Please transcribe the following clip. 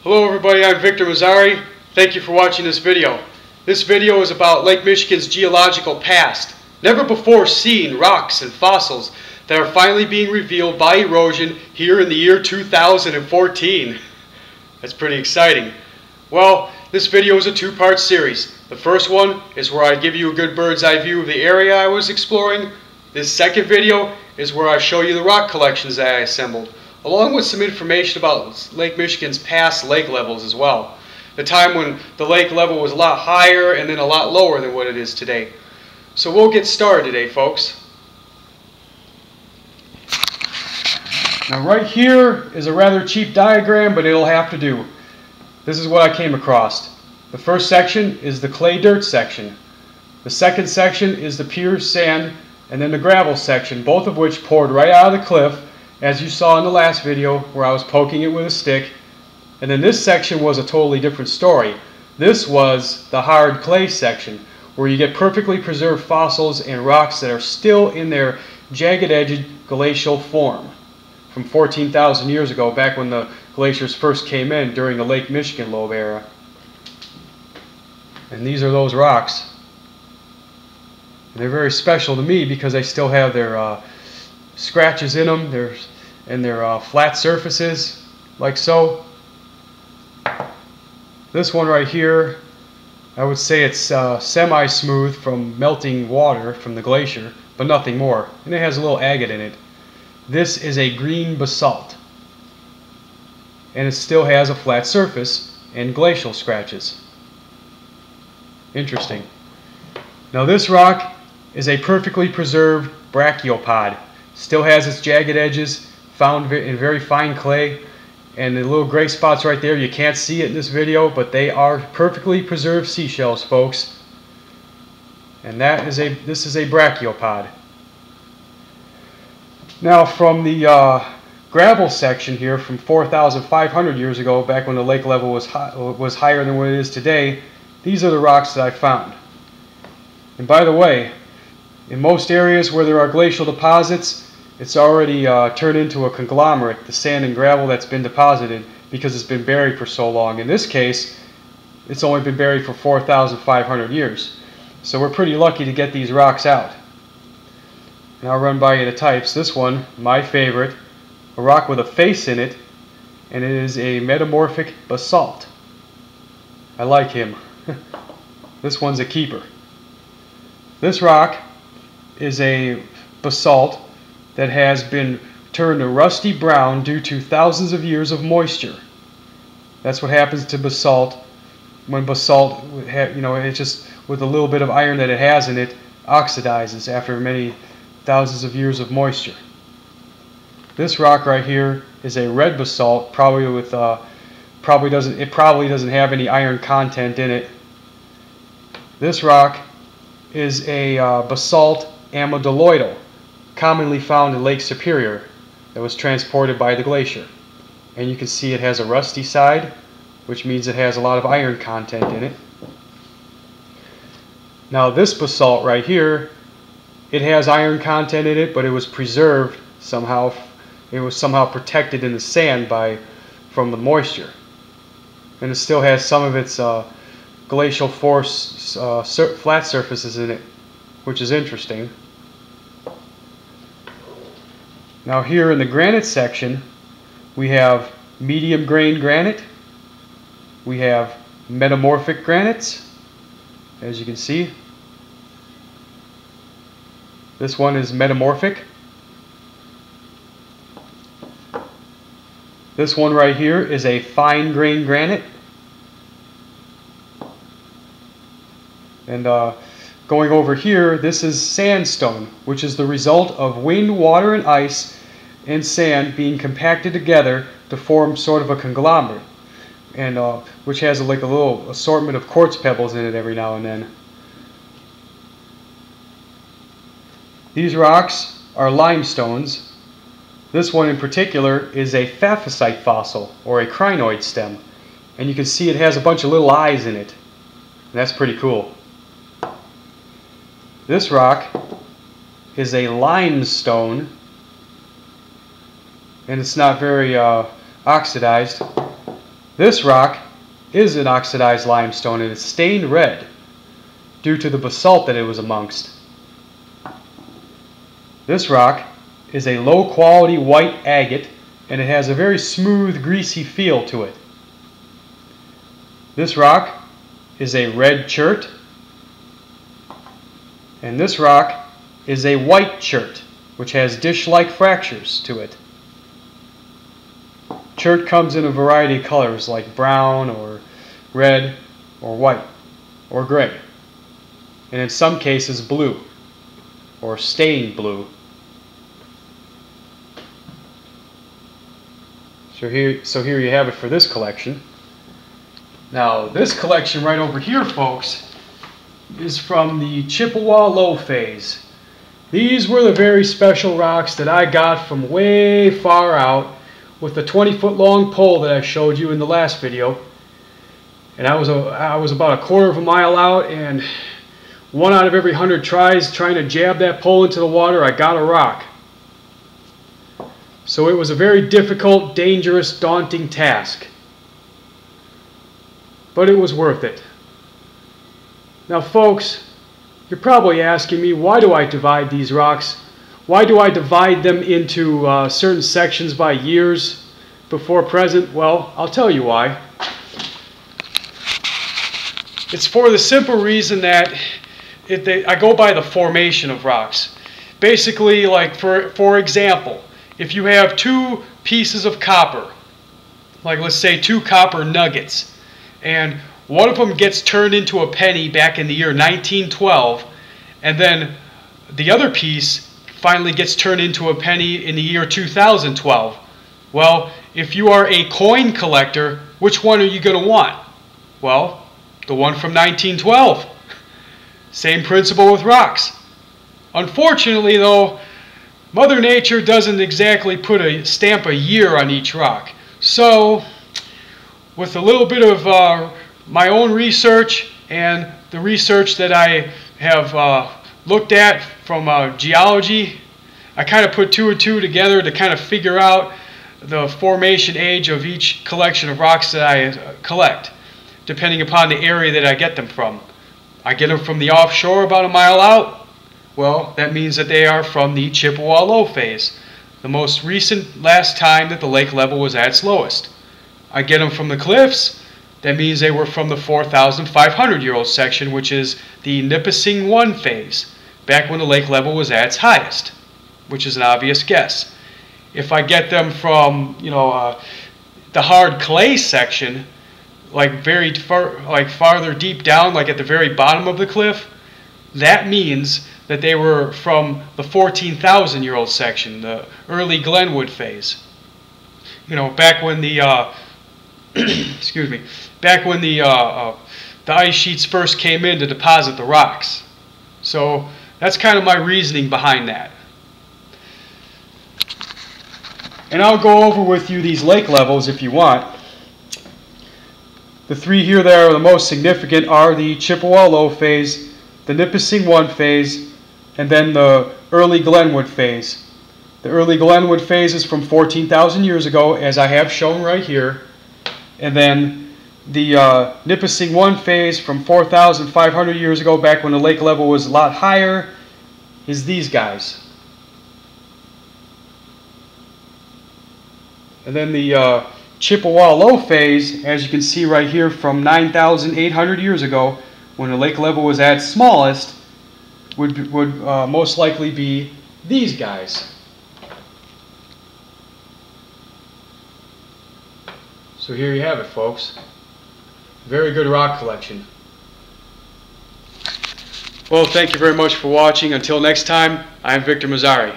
Hello everybody, I'm Victor Mazzari. Thank you for watching this video. This video is about Lake Michigan's geological past. Never before seen rocks and fossils that are finally being revealed by erosion here in the year 2014. That's pretty exciting. Well, this video is a two-part series. The first one is where I give you a good bird's eye view of the area I was exploring. This second video is where I show you the rock collections that I assembled, along with some information about Lake Michigan's past lake levels as well. The time when the lake level was a lot higher and then a lot lower than what it is today. So we'll get started today, folks. Now right here is a rather cheap diagram, but it'll have to do. This is what I came across. The first section is the clay dirt section. The second section is the pure sand, and then the gravel section, both of which poured right out of the cliff, as you saw in the last video where I was poking it with a stick. And then this section was a totally different story. This was the hard clay section, where you get perfectly preserved fossils and rocks that are still in their jagged-edged glacial form from 14,000 years ago, back when the glaciers first came in during the Lake Michigan lobe era. And these are those rocks. And they're very special to me because they still have their scratches in them, their flat surfaces, like so. This one right here, I would say it's semi-smooth from melting water from the glacier, but nothing more. And it has a little agate in it. This is a green basalt, and it still has a flat surface and glacial scratches. Interesting. Now this rock is a perfectly preserved Brachiopod. Still has its jagged edges, found in very fine clay, and the little gray spots right there, you can't see it in this video, but they are perfectly preserved seashells, folks. And this is a Brachiopod. Now from the gravel section here from 4,500 years ago, back when the lake level was higher than what it is today, these are the rocks that I found. And by the way, in most areas where there are glacial deposits, it's already turned into a conglomerate, the sand and gravel that's been deposited, because it's been buried for so long. In this case, it's only been buried for 4,500 years. So we're pretty lucky to get these rocks out. And I'll run by you the types. This one, my favorite, a rock with a face in it, and it is a Metamorphic Basalt. I like him. This one's a keeper. This rock is a basalt that has been turned a rusty brown due to thousands of years of moisture. That's what happens to basalt when basalt, it just, with a little bit of iron that it has in it, oxidizes after many thousands of years of moisture. This rock right here is a red basalt, probably doesn't have any iron content in it. This rock is a basalt amygdaloidal, commonly found in Lake Superior, that was transported by the glacier. And you can see it has a rusty side, which means it has a lot of iron content in it. Now this basalt right here, it has iron content in it, but it was preserved somehow. It was somehow protected in the sand from the moisture. And it still has some of its glacial force flat surfaces in it, which is interesting. Now here in the granite section, we have medium grain granite, we have metamorphic granites, as you can see. This one is metamorphic. This one right here is a fine grain granite. And going over here, this is sandstone, which is the result of wind, water, and ice and sand being compacted together to form sort of a conglomerate, and which has like a little assortment of quartz pebbles in it every now and then. These rocks are limestones. This one in particular is a faphosite fossil, or a crinoid stem, and you can see it has a bunch of little eyes in it, and that's pretty cool. This rock is a limestone, and it's not very oxidized. This rock is an oxidized limestone and it's stained red due to the basalt that it was amongst. This rock is a low quality white agate and it has a very smooth, greasy feel to it. This rock is a red chert, and this rock is a white chert, which has dish-like fractures to it. Chert comes in a variety of colors like brown or red or white or gray, and in some cases blue or stained blue. So here you have it for this collection. Now this collection right over here, folks, is from the Chippewa Low phase. These were the very special rocks that I got from way far out with the 20-foot long pole that I showed you in the last video. And I was about a quarter of a mile out, and 1 out of every 100 tries trying to jab that pole into the water, I got a rock. So it was a very difficult, dangerous, daunting task. But it was worth it. Now folks, you're probably asking me, why do I divide these rocks? Why do I divide them into certain sections by years before present? Well, I'll tell you why. It's for the simple reason that I go by the formation of rocks. Basically, like for example, if you have 2 pieces of copper, like let's say 2 copper nuggets, and one of them gets turned into a penny back in the year 1912, and then the other piece finally gets turned into a penny in the year 2012. Well, if you are a coin collector, which one are you going to want? Well, the one from 1912. Same principle with rocks. Unfortunately, though, Mother Nature doesn't exactly put a stamp a year on each rock. So, with a little bit of my own research and the research that I have looked at from geology, I kind of put 2 and 2 together to kind of figure out the formation age of each collection of rocks that I collect, depending upon the area that I get them from. I get them from the offshore about a mile out. Well, that means that they are from the Chippewa Low phase, the most recent last time that the lake level was at its lowest. I get them from the cliffs. That means they were from the 4,500-year-old section, which is the Nipissing I phase, back when the lake level was at its highest, which is an obvious guess. If I get them from, the hard clay section, like farther deep down, like at the very bottom of the cliff, that means that they were from the 14,000-year-old section, the early Glenwood phase. Back when the excuse me, back when the ice sheets first came in to deposit the rocks. So that's kind of my reasoning behind that. And I'll go over with you these lake levels if you want. The 3 here that are the most significant are the Chippewa Low phase, the Nipissing I phase, and then the early Glenwood phase. The early Glenwood phase is from 14,000 years ago, as I have shown right here. And then the Nipissing I phase from 4,500 years ago, back when the lake level was a lot higher, is these guys. And then the Chippewa Low phase, as you can see right here, from 9,800 years ago, when the lake level was at its smallest, would most likely be these guys. So here you have it, folks. Very good rock collection. Well, thank you very much for watching. Until next time, I'm Victor Mazzari.